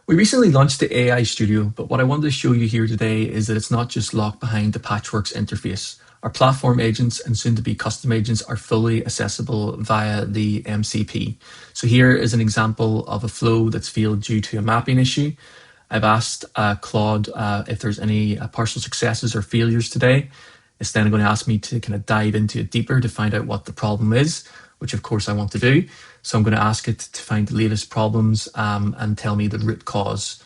We recently launched the AI Studio, but what I wanted to show you here today is that it's not just locked behind the Patchworks interface. Our platform agents and soon-to-be custom agents are fully accessible via the MCP. So here is an example of a flow that's failed due to a mapping issue. I've asked Claude if there's any partial successes or failures today. It's then going to ask me to kind of dive into it deeper to find out what the problem is, which of course I want to do. So I'm going to ask it to find the latest problems and tell me the root cause.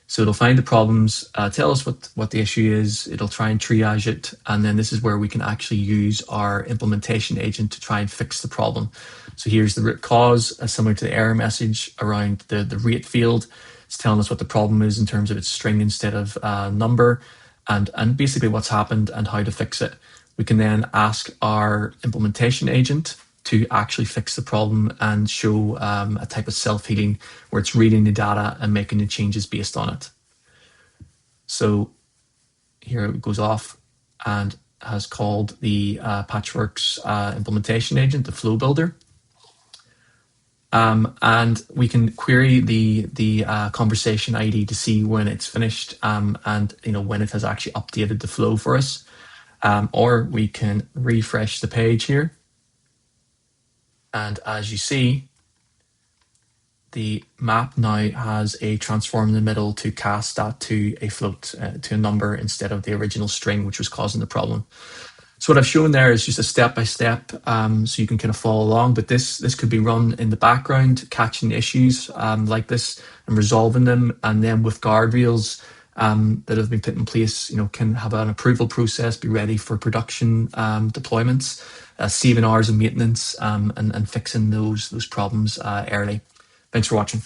So it'll find the problems, tell us what the issue is, it'll try and triage it, and then this is where we can actually use our implementation agent to try and fix the problem. So here's the root cause, similar to the error message around the rate field. It's telling us what the problem is in terms of its string instead of number, and basically what's happened and how to fix it. We can then ask our implementation agent to actually fix the problem and show a type of self-healing where it's reading the data and making the changes based on it. So here it goes off and has called the Patchworks Implementation Agent, the flow builder. And we can query the conversation ID to see when it's finished and when it has actually updated the flow for us. Or we can refresh the page here. And as you see, the map now has a transform in the middle to cast that to a float, to a number instead of the original string, which was causing the problem. So what I've shown there is just a step-by-step, so you can kind of follow along, but this could be run in the background, catching issues like this and resolving them, and then with guardrails that have been put in place, can have an approval process, be ready for production deployments, saving hours of maintenance and fixing those problems early. Thanks for watching.